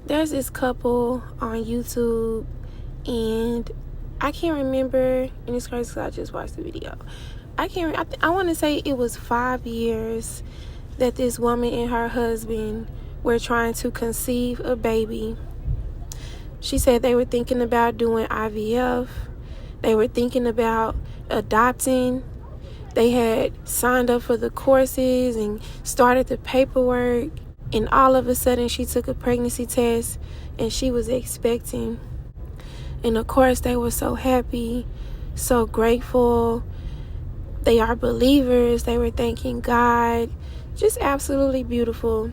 There's this couple on YouTube, and I can't remember, and it's crazy because I just watched the video. I want to say it was 5 years that this woman and her husband were trying to conceive a baby. She said they were thinking about doing IVF. They were thinking about adopting. They had signed up for the courses and started the paperwork. And all of a sudden, she took a pregnancy test and she was expecting. And of course, they were so happy, so grateful. They are believers. They were thanking God. Just absolutely beautiful.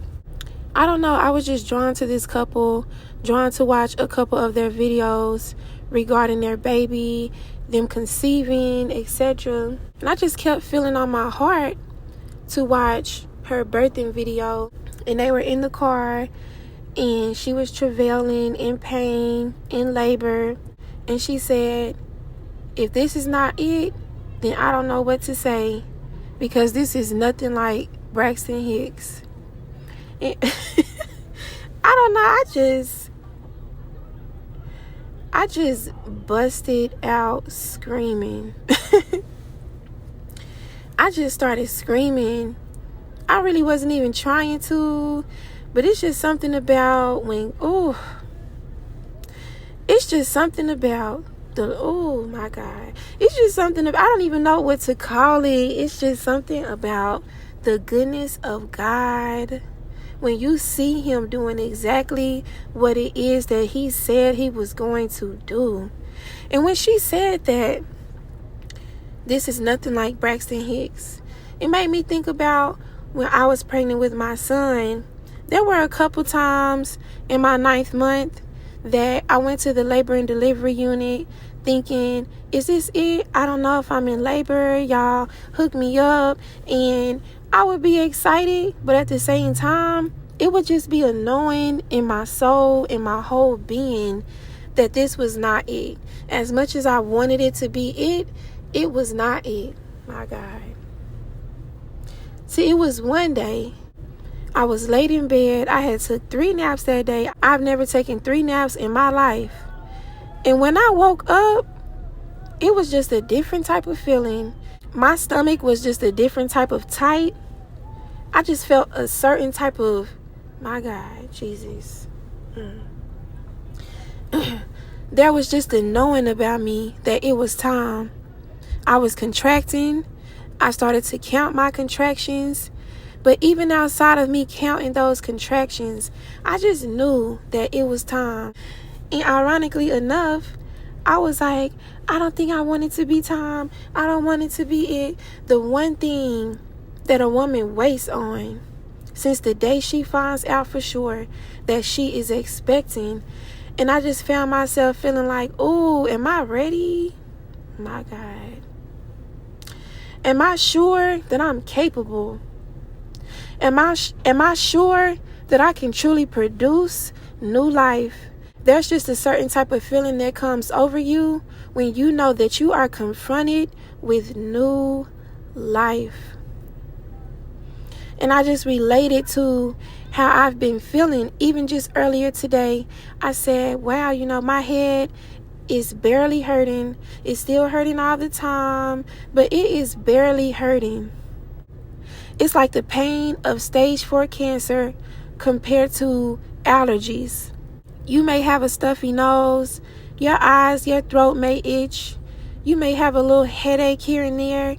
I don't know. I was just drawn to this couple, drawn to watch a couple of their videos regarding their baby, them conceiving, etc. And I just kept feeling on my heart to watch her birthing video. And they were in the car, and she was travailing, in pain, in labor. And she said, if this is not it, then I don't know what to say, because this is nothing like Braxton Hicks. And I don't know, I just busted out screaming. I just started screaming. I really wasn't even trying to, but it's just something about it's just something about oh my God. It's just something about, I don't even know what to call it. It's just something about the goodness of God. When you see him doing exactly what it is that he said he was going to do. And when she said that this is nothing like Braxton Hicks, it made me think about when I was pregnant with my son. There were a couple times in my 9th month that I went to the labor and delivery unit thinking, is this it? I don't know if I'm in labor. Y'all hook me up. And I would be excited, but at the same time, it would just be annoying in my soul, in my whole being, that this was not it. As much as I wanted it to be it, it was not it. My God. See, it was one day, I was laid in bed. I had took 3 naps that day. I've never taken 3 naps in my life. And when I woke up, it was just a different type of feeling. My stomach was just a different type of tight. I just felt a certain type of, my God, Jesus. There was just a knowing about me that it was time. I was contracting. I started to count my contractions. But even outside of me counting those contractions, I just knew that it was time. And ironically enough, I was like, I don't think I want it to be time. I don't want it to be it. The one thing that a woman waits on since the day she finds out for sure that she is expecting. And I just found myself feeling like, ooh, am I ready? My God. Am I sure that I'm capable? Am I sure that I can truly produce new life? There's just a certain type of feeling that comes over you when you know that you are confronted with new life. And I just related to how I've been feeling. Even just earlier today, I said, wow, my head is barely hurting. It's still hurting all the time, but it is barely hurting. It's like the pain of stage 4 cancer compared to allergies. You may have a stuffy nose, your eyes, your throat may itch, you may have a little headache here and there,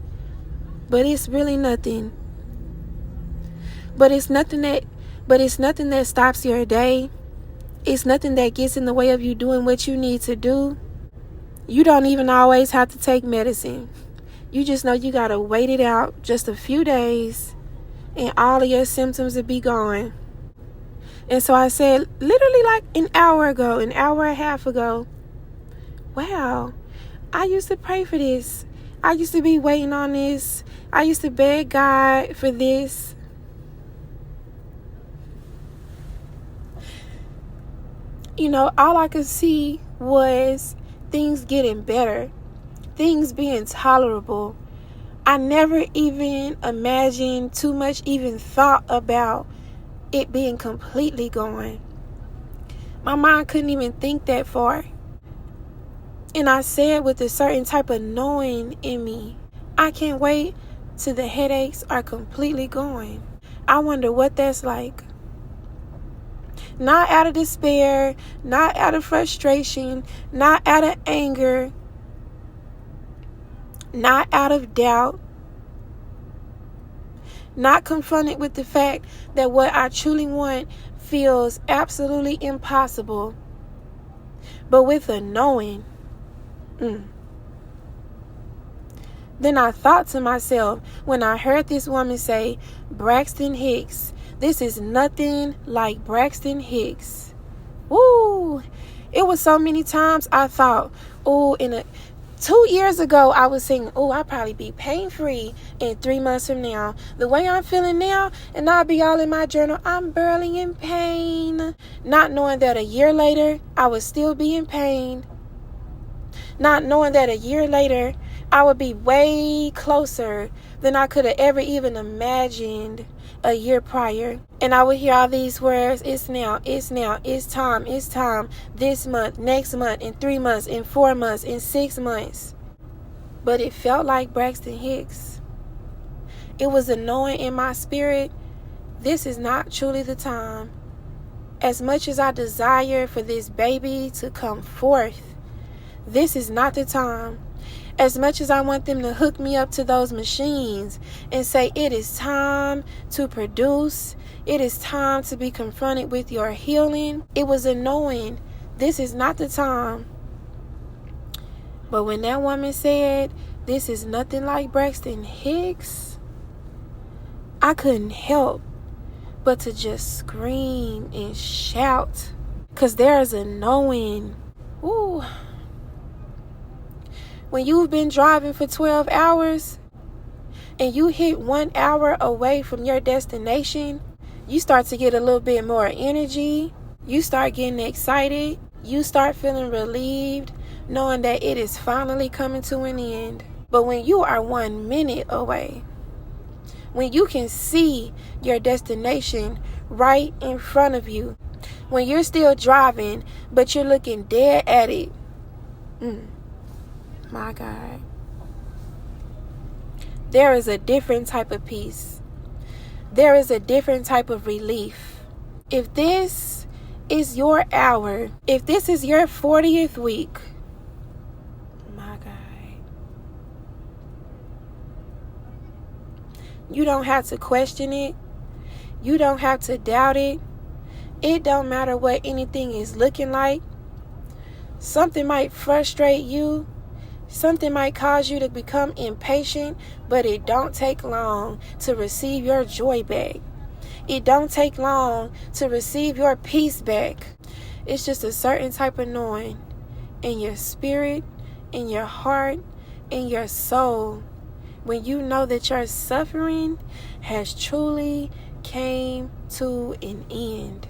but it's really nothing. But it's nothing that stops your day. It's nothing that gets in the way of you doing what you need to do. You don't even always have to take medicine. You just know you gotta wait it out just a few days and all of your symptoms will be gone. And so I said, literally like an hour and a half ago, wow, I used to pray for this. I used to be waiting on this. I used to beg God for this. All I could see was things getting better, things being tolerable. I never even imagined too much, even thought about it being completely gone. My mind couldn't even think that far. And I said with a certain type of knowing in me, I can't wait till the headaches are completely gone. I wonder what that's like. Not out of despair, not out of frustration, not out of anger, not out of doubt, not confronted with the fact that what I truly want feels absolutely impossible, but with a knowing. Then I thought to myself when I heard this woman say, Braxton Hicks, this is nothing like Braxton Hicks. Woo! It was so many times I thought, 2 years ago, I was saying, I'll probably be pain-free in 3 months from now. The way I'm feeling now, and I'll be all in my journal, I'm barely in pain. Not knowing that a year later, I would still be in pain. Not knowing that a year later, I would be way closer than I could have ever even imagined a year prior. And I would hear all these words, it's now, it's time, this month, next month, in 3 months, in 4 months, in 6 months. But it felt like Braxton Hicks. It was a knowing in my spirit, this is not truly the time. As much as I desire for this baby to come forth, this is not the time. As much as I want them to hook me up to those machines and say it is time to produce, it is time to be confronted with your healing, it was a knowing this is not the time. But when that woman said this is nothing like Braxton Hicks, I couldn't help but to just scream and shout, because there is a knowing. Ooh. When you've been driving for 12 hours and you hit 1 hour away from your destination, you start to get a little bit more energy. You start getting excited. You start feeling relieved, knowing that it is finally coming to an end. But when you are 1 minute away, when you can see your destination right in front of you, when you're still driving, but you're looking dead at it, my God. There is a different type of peace. There is a different type of relief. If this is your hour, if this is your 40th week, my God, you don't have to question it. You don't have to doubt it. It don't matter what anything is looking like. Something might frustrate you. Something might cause you to become impatient, but it don't take long to receive your joy back. It don't take long to receive your peace back. It's just a certain type of knowing in your spirit, in your heart, in your soul, when you know that your suffering has truly came to an end.